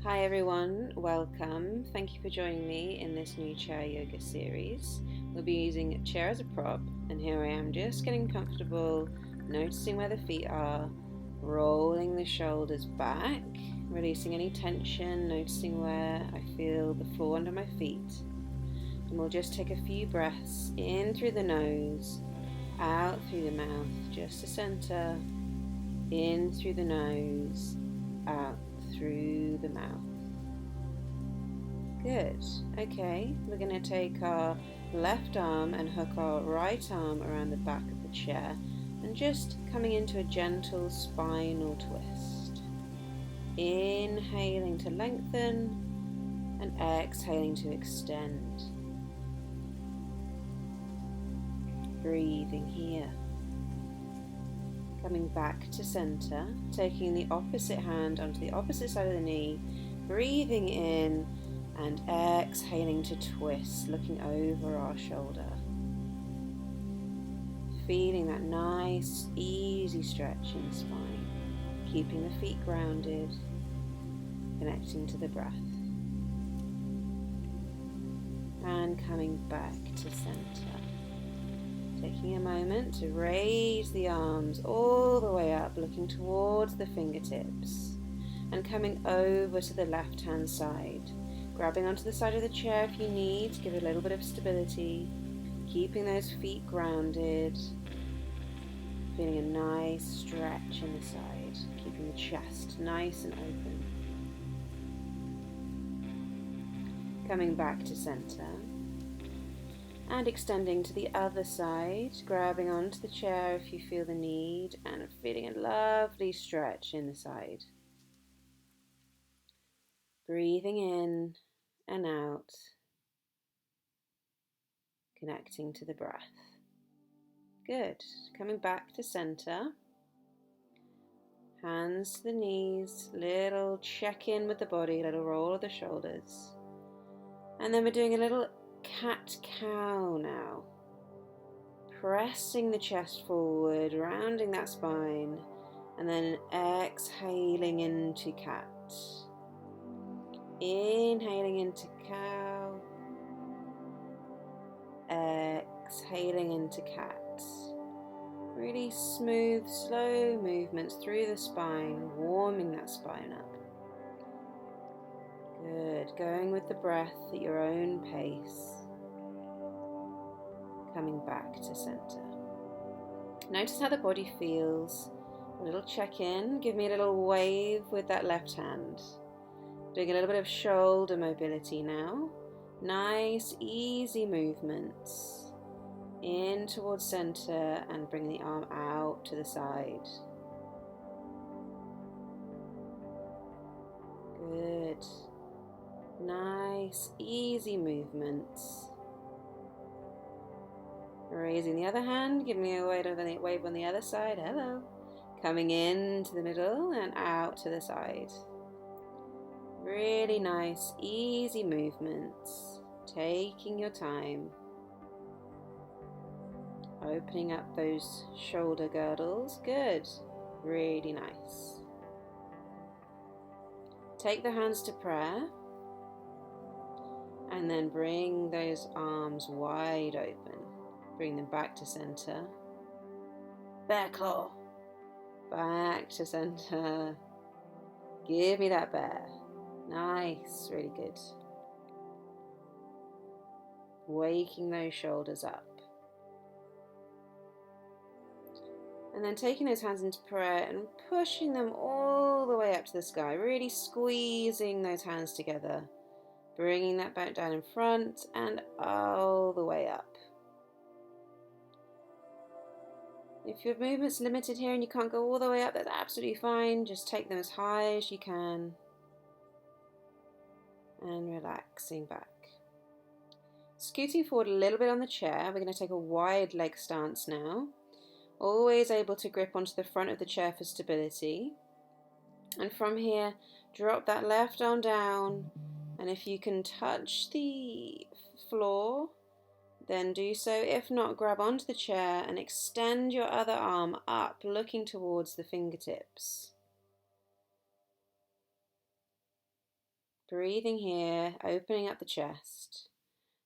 Hi everyone, welcome. Thank you for joining me in this new chair yoga series. We'll be using a chair as a prop, and here I am just getting comfortable, noticing where the feet are, rolling the shoulders back, releasing any tension, noticing where I feel the floor under my feet. And we'll just take a few breaths in through the nose, out through the mouth, just to center, in through the nose, out through the mouth. Good. Okay, we're going to take our left arm and hook our right arm around the back of the chair and just coming into a gentle spinal twist. Inhaling to lengthen and exhaling to extend. Breathing here. Coming back to center, taking the opposite hand onto the opposite side of the knee, breathing in and exhaling to twist, looking over our shoulder. Feeling that nice, easy stretch in the spine, keeping the feet grounded, connecting to the breath. And coming back to center. Taking a moment to raise the arms all the way up, looking towards the fingertips, and coming over to the left-hand side, grabbing onto the side of the chair if you need to give it a little bit of stability, keeping those feet grounded, feeling a nice stretch in the side, keeping the chest nice and open. Coming back to center. And extending to the other side, grabbing onto the chair if you feel the need, and feeling a lovely stretch in the side. Breathing in and out, connecting to the breath. Good. Coming back to center. Hands to the knees, little check in with the body, little roll of the shoulders. And then we're doing a little cat-cow now. Pressing the chest forward, rounding that spine, and then exhaling into cat. Inhaling into cow, exhaling into cat. Really smooth, slow movements through the spine, warming that spine up. Good, going with the breath at your own pace. Coming back to center. Notice how the body feels. A little check-in. Give me a little wave with that left hand. Doing a little bit of shoulder mobility now. Nice, easy movements. In towards center and bring the arm out to the side. Good. Nice, easy movements. Raising the other hand, giving me a wave on the other side. Hello. Coming into the middle and out to the side. Really nice, easy movements. Taking your time. Opening up those shoulder girdles. Good. Really nice. Take the hands to prayer. And then bring those arms wide open. Bring them back to center. Bear claw. Back to center. Give me that bear. Nice, really good. Waking those shoulders up. And then taking those hands into prayer and pushing them all the way up to the sky. Really squeezing those hands together. Bringing that back down in front and all the way up. If your movement's limited here and you can't go all the way up, that's absolutely fine. Just take them as high as you can. And relaxing back. Scooting forward a little bit on the chair. We're going to take a wide leg stance now. Always able to grip onto the front of the chair for stability. And from here, drop that left arm down. And if you can touch the floor, then do so. If not, grab onto the chair and extend your other arm up, looking towards the fingertips. Breathing here, opening up the chest,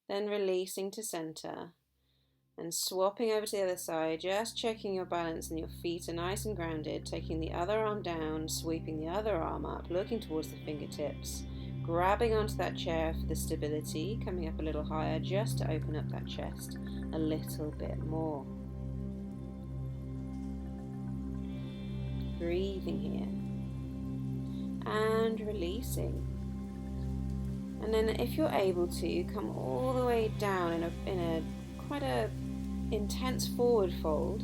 then releasing to center and swapping over to the other side, just checking your balance and your feet are nice and grounded, taking the other arm down, sweeping the other arm up, looking towards the fingertips, grabbing onto that chair for the stability, coming up a little higher just to open up that chest a little bit more. Breathing here and releasing. And then if you're able to, come all the way down in a quite a intense forward fold.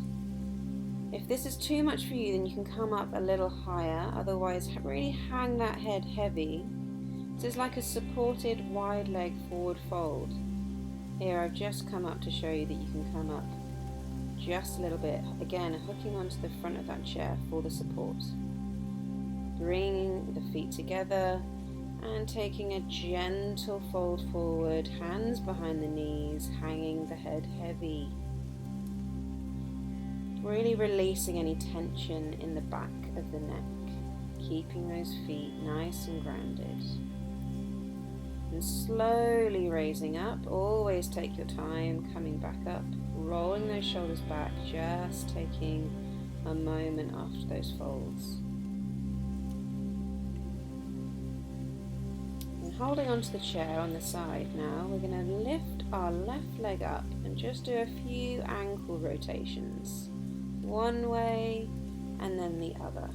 If this is too much for you, then you can come up a little higher, otherwise really hang that head heavy. So it's like a supported wide leg forward fold. Here I've just come up to show you that you can come up just a little bit, again hooking onto the front of that chair for the support. Bringing the feet together and taking a gentle fold forward, hands behind the knees, hanging the head heavy. Really releasing any tension in the back of the neck, keeping those feet nice and grounded. And slowly raising up, always take your time, coming back up, rolling those shoulders back, just taking a moment after those folds. And holding onto the chair on the side now, we're going to lift our left leg up and just do a few ankle rotations. One way and then the other.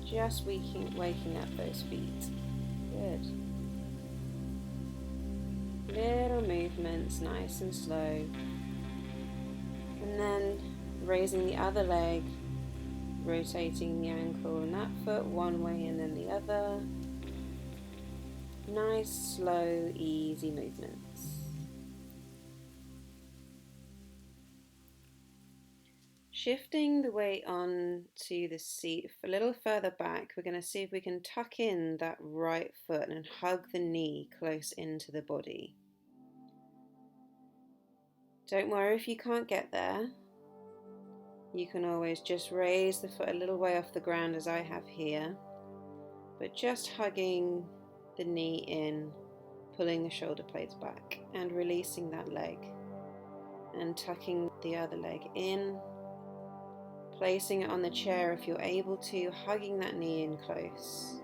Just waking up those feet. Good. Little movements, nice and slow. And then raising the other leg, rotating the ankle and that foot one way and then the other. Nice, slow, easy movements. Shifting the weight on to the seat a little further back, we're going to see if we can tuck in that right foot and hug the knee close into the body. Don't worry if you can't get there. You can always just raise the foot a little way off the ground as I have here, but just hugging the knee in, pulling the shoulder blades back and releasing that leg and tucking the other leg in. Placing it on the chair if you're able to, hugging that knee in close.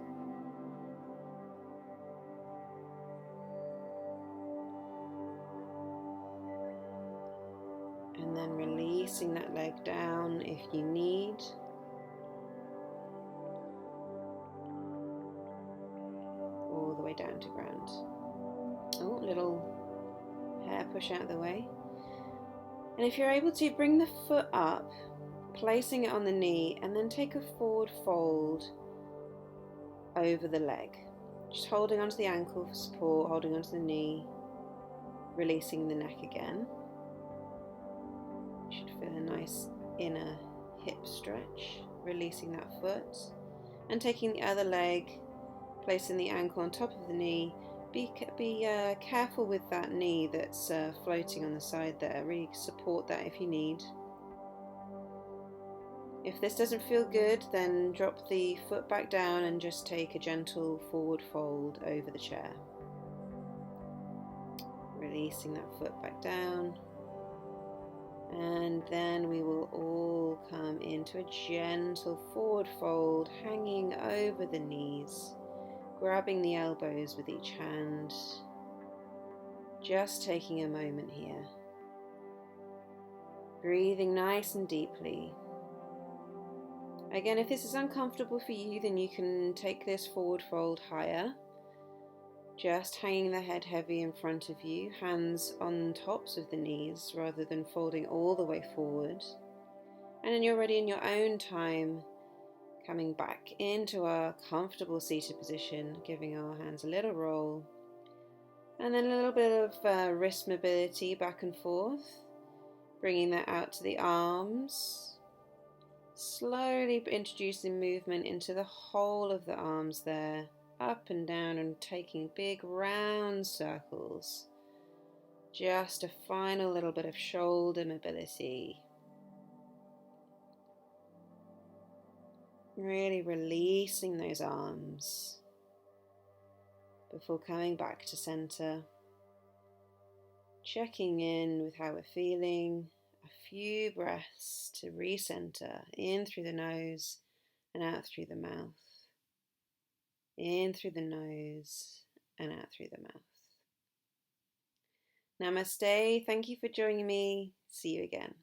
And then releasing that leg down if you need. All the way down to ground. Oh, little hair push out of the way. And if you're able to, bring the foot up, placing it on the knee, and then take a forward fold over the leg. Just holding onto the ankle for support, holding onto the knee, releasing the neck again. You should feel a nice inner hip stretch, releasing that foot. And taking the other leg, placing the ankle on top of the knee. Be careful with that knee that's floating on the side there. Really support that if you need. If this doesn't feel good, then drop the foot back down and just take a gentle forward fold over the chair. Releasing that foot back down. And then we will all come into a gentle forward fold, hanging over the knees, grabbing the elbows with each hand. Just taking a moment here. Breathing nice and deeply. Again, if this is uncomfortable for you, then you can take this forward fold higher. Just hanging the head heavy in front of you, hands on tops of the knees rather than folding all the way forward. And then you're ready in your own time, coming back into our comfortable seated position, giving our hands a little roll. And then a little bit of wrist mobility back and forth, bringing that out to the arms. Slowly introducing movement into the whole of the arms there, up and down and taking big round circles. Just a final little bit of shoulder mobility. Really releasing those arms. before coming back to center. Checking in with how we're feeling. A few breaths to recenter, in through the nose and out through the mouth. In through the nose and out through the mouth. Namaste. Thank you for joining me. See you again.